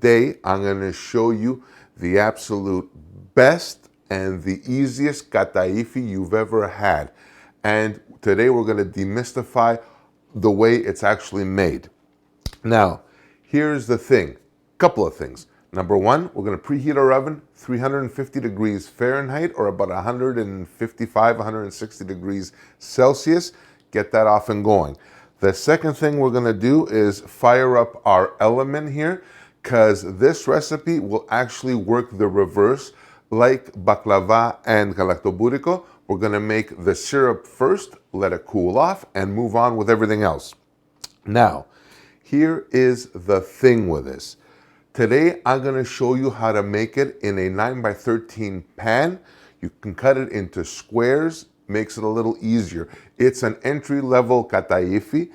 today I'm going to show you the absolute best and the easiest kataifi you've ever had. And today we're going to demystify the way it's actually made. Now, here's the thing. Couple of things. Number one, we're going to preheat our oven 350 degrees Fahrenheit or about 155, 160 degrees Celsius. Get that off and going. The second thing we're going to do is fire up our element here, because this recipe will actually work the reverse. Like baklava and galactoburiko, we're going to make the syrup first, let it cool off, and move on with everything else. Now, here is the thing with this. Today, I'm going to show you how to make it in a 9x13 pan. You can cut it into squares, makes it a little easier. It's an entry-level kataifi.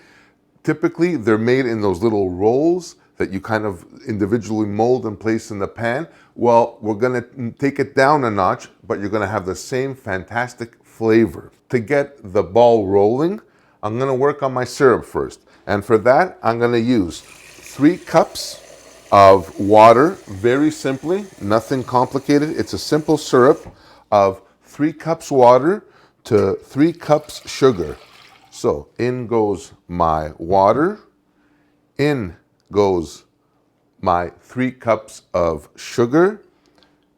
Typically, they're made in those little rolls that you kind of individually mold and place in the pan. Well, we're going to take it down a notch, but you're going to have the same fantastic flavor. To get the ball rolling, I'm going to work on my syrup first. And for that, I'm going to use 3 cups of water, very simply, nothing complicated. It's a simple syrup of 3 cups water to 3 cups sugar. So in goes my water, in goes my 3 cups of sugar.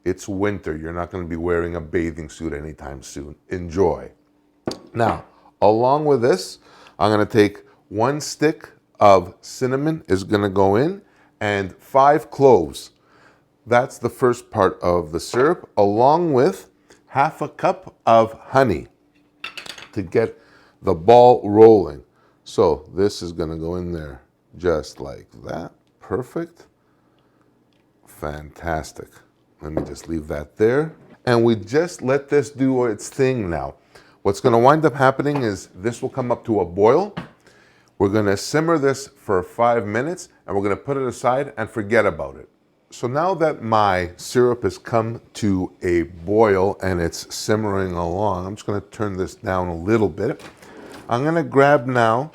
It's winter. You're not going to be wearing a bathing suit anytime soon. Enjoy. Now, along with this, I'm going to take 1 stick of cinnamon is going to go in, and 5 cloves. That's the first part of the syrup, along with half a cup of honey to get the ball rolling. So this is going to go in there just like that. Perfect. Fantastic. Let me just leave that there. And we just let this do its thing now. What's going to wind up happening is this will come up to a boil. We're going to simmer this for 5 minutes, and we're going to put it aside and forget about it. So now that my syrup has come to a boil and it's simmering along, I'm just going to turn this down a little bit. I'm going to grab now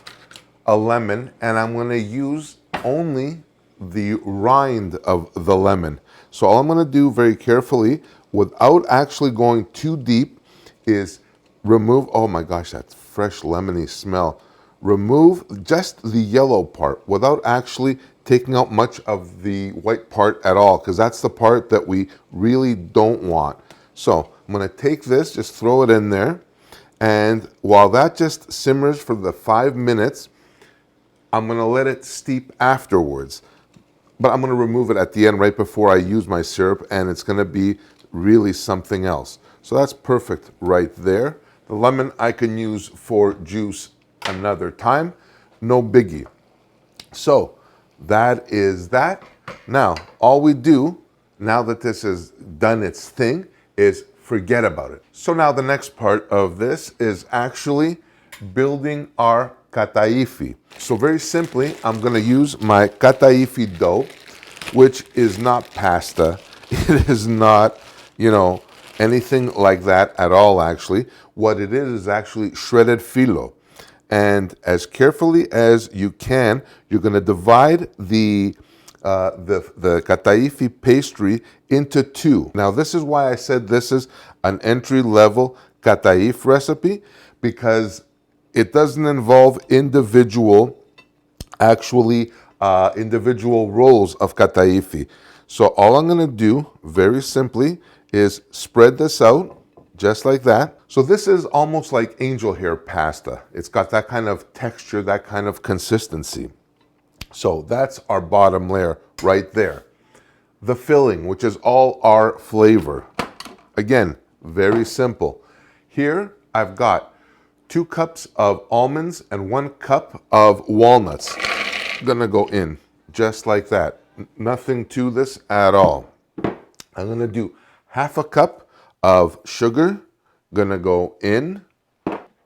a lemon, and I'm going to use only the rind of the lemon. So all I'm going to do very carefully, without actually going too deep, is remove, oh my gosh, that fresh lemony smell. Remove just the yellow part without actually taking out much of the white part at all, because that's the part that we really don't want. So I'm going to take this, just throw it in there, and while that just simmers for the 5 minutes, I'm going to let it steep afterwards. But I'm going to remove it at the end right before I use my syrup, and it's going to be really something else. So that's perfect right there. The lemon I can use for juice another time, no biggie. So that is that. Now, all we do, now that this has done its thing, is forget about it. So now the next part of this is actually building our kataifi. So very simply, I'm going to use my kataifi dough, which is not pasta. It is not, anything like that at all, actually. What it is actually shredded filo. And as carefully as you can, you're going to divide the kataifi pastry into 2. Now, this is why I said this is an entry-level kataif recipe, because it doesn't involve individual rolls of kataifi. So all I'm going to do, very simply, is spread this out just like that. So this is almost like angel hair pasta. It's got that kind of texture, that kind of consistency. So that's our bottom layer right there. The filling, which is all our flavor. Again, very simple. Here I've got 2 cups of almonds and 1 cup of walnuts. Gonna go in just like that. Nothing to this at all. I'm gonna do half a cup of sugar, gonna go in,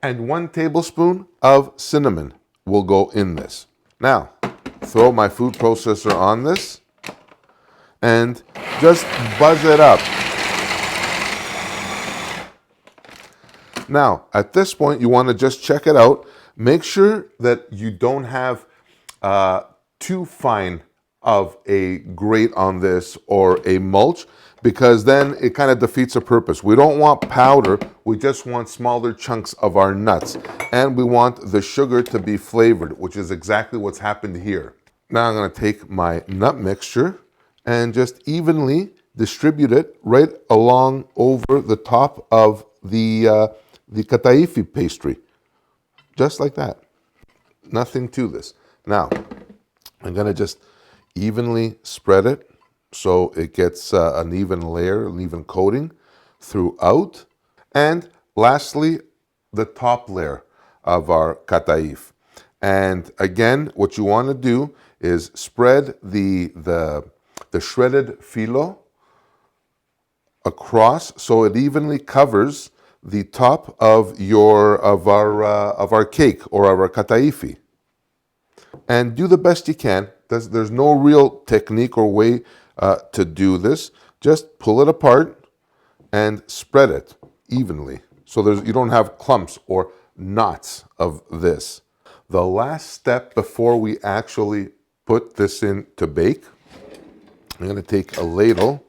and 1 tablespoon of cinnamon will go in this. Now, throw my food processor on this and just buzz it up. Now, at this point, you want to just check it out. Make sure that you don't have too fine of a grate on this or a mulch, because then it kind of defeats the purpose. We don't want powder, we just want smaller chunks of our nuts. And we want the sugar to be flavored, which is exactly what's happened here. Now I'm going to take my nut mixture and just evenly distribute it right along over the top of the Kataifi pastry. Just like that. Nothing to this. Now, I'm going to just evenly spread it so it gets an even layer, an even coating throughout. And lastly, the top layer of our Kataifi. And again, what you want to do is spread the shredded filo across so it evenly covers the top of our cake or our Kataifi. And do the best you can. There's no real technique or way to do this. Just pull it apart and spread it evenly so you don't have clumps or knots of this. The last step before we actually put this in to bake, I'm going to take a ladle.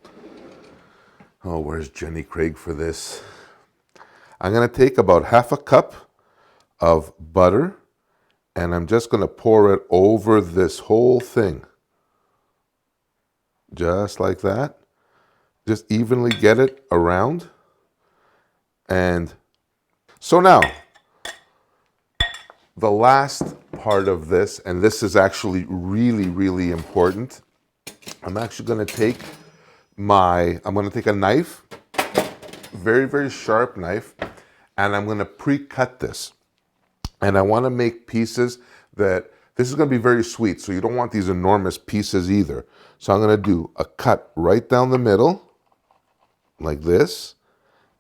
Oh, where's Jenny Craig for this? I'm going to take about half a cup of butter, and I'm just going to pour it over this whole thing. Just like that. Just evenly get it around. And so now, the last part of this, and this is actually really, really important. I'm actually going to take a knife, very, very sharp knife, and I'm going to pre-cut this. And I want to make pieces this is going to be very sweet, so you don't want these enormous pieces either. So I'm going to do a cut right down the middle, like this.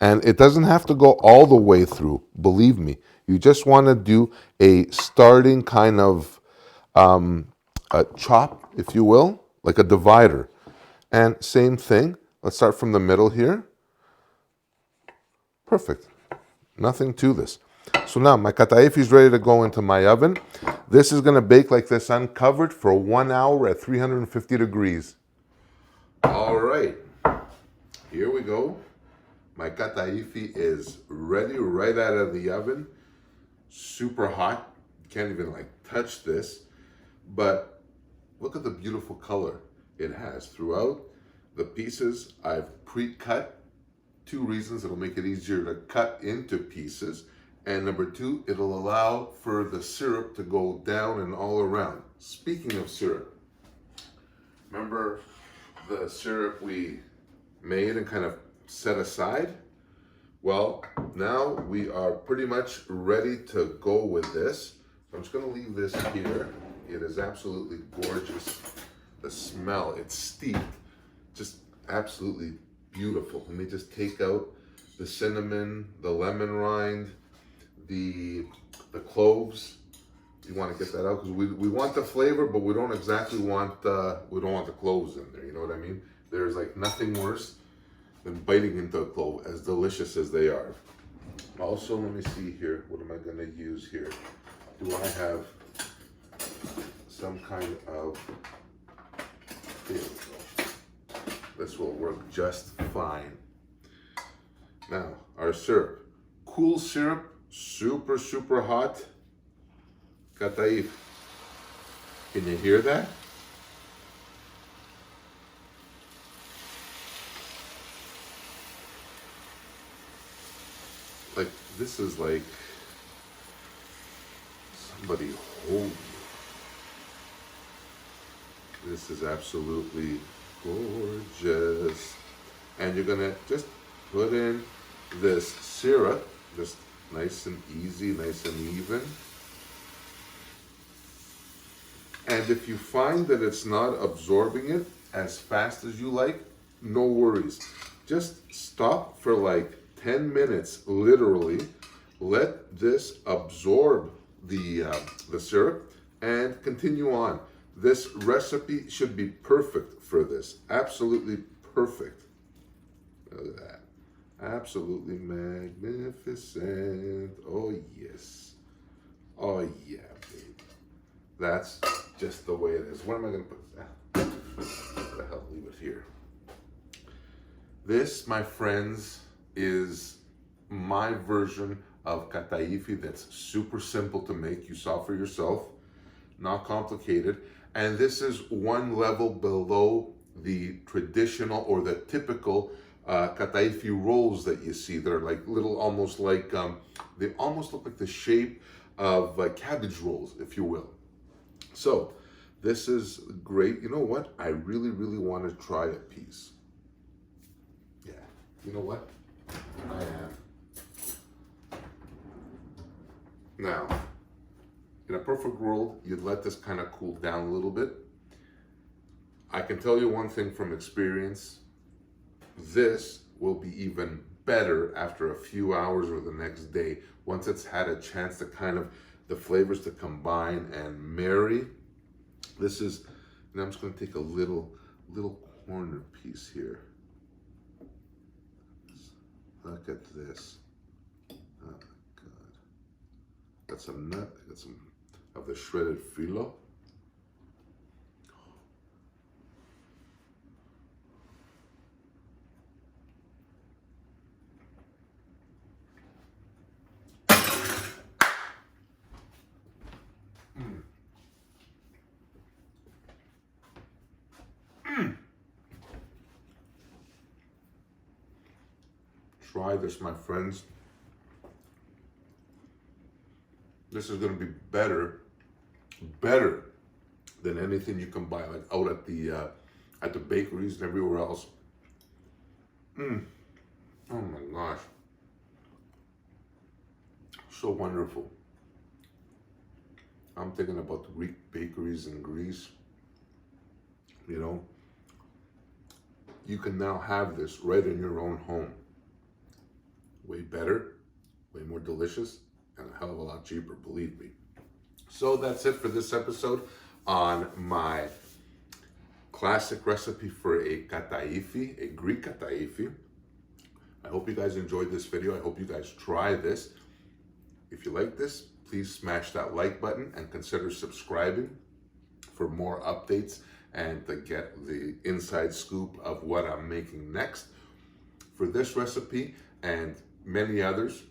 And it doesn't have to go all the way through, believe me. You just want to do a starting kind of a chop, if you will, like a divider. And same thing, let's start from the middle here. Perfect. Nothing to this. So now my Kataifi is ready to go into my oven. This is going to bake like this uncovered for 1 hour at 350 degrees. All right, here we go. My Kataifi is ready right out of the oven. Super hot. Can't even touch this. But look at the beautiful color it has throughout. The pieces I've pre-cut. 2 reasons: it'll make it easier to cut into pieces. And number 2, it'll allow for the syrup to go down and all around. Speaking of syrup, remember the syrup we made and kind of set aside? Well, now we are pretty much ready to go with this. So I'm just going to leave this here. It is absolutely gorgeous. The smell, it's steeped, just absolutely beautiful. Let me just take out the cinnamon, the lemon rind, the cloves. You want to get that out because we want the flavor, but we don't exactly want the cloves in there. You know what I mean? There's nothing worse than biting into a clove, as delicious as they are. Also, let me see here. What am I going to use here? Do I have some kind of... There we go. This will work just fine. Now, our syrup. Cool syrup, super, super hot. Kataifi. Can you hear that? This is like somebody hold you. This is absolutely gorgeous. And you're gonna just put in this syrup, just nice and easy, nice and even. And if you find that it's not absorbing it as fast as you like, no worries. Just stop for 10 minutes, literally. Let this absorb the syrup and continue on. This recipe should be perfect for this. Absolutely perfect. Look at that. Absolutely magnificent. Oh, yes. Oh, yeah, baby. That's just the way it is. Where am I going to put that? What the hell, leave it here. This, my friends, is my version of Kataifi that's super simple to make. You saw for yourself, not complicated. And this is one level below the traditional or the typical Kataifi rolls that you see. They're like little, almost like, they almost look like the shape of cabbage rolls, if you will. So this is great. You know what? I really, really want to try a piece. Yeah, you know what? I am. Now, in a perfect world, you'd let this kind of cool down a little bit. I can tell you one thing from experience. This will be even better after a few hours or the next day, once it's had a chance to kind of, the flavors to combine and marry. This is, and I'm just going to take a little corner piece here. Look at this. Oh my God. Got some nut, I got some of the shredded filo. Try this, my friends. This is going to be better than anything you can buy, like out at the bakeries and everywhere else. Oh my gosh, so wonderful. I'm thinking about the Greek bakeries in Greece. You know, you can now have this right in your own home. Way better, way more delicious, and a hell of a lot cheaper, believe me. So that's it for this episode on my classic recipe for a Kataifi, a Greek Kataifi. I hope you guys enjoyed this video. I hope you guys try this. If you like this, please smash that like button and consider subscribing for more updates and to get the inside scoop of what I'm making next. For this recipe and many others,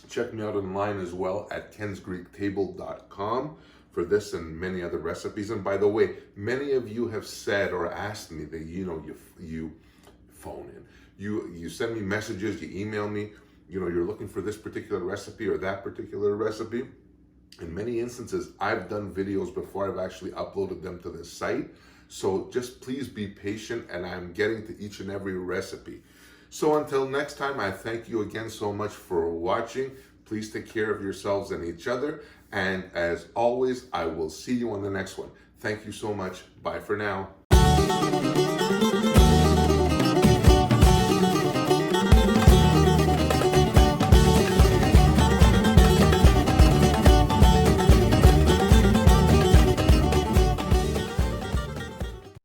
check me out online as well at kensgreektable.com for this and many other recipes. And by the way, many of you have said or asked me that, you know, you phone in, you send me messages, you email me, you know, you're looking for this particular recipe or that particular recipe. In many instances, I've done videos before I've actually uploaded them to this site. So just please be patient, and I'm getting to each and every recipe. So until next time, I thank you again so much for watching. Please take care of yourselves and each other. And as always, I will see you on the next one. Thank you so much. Bye for now.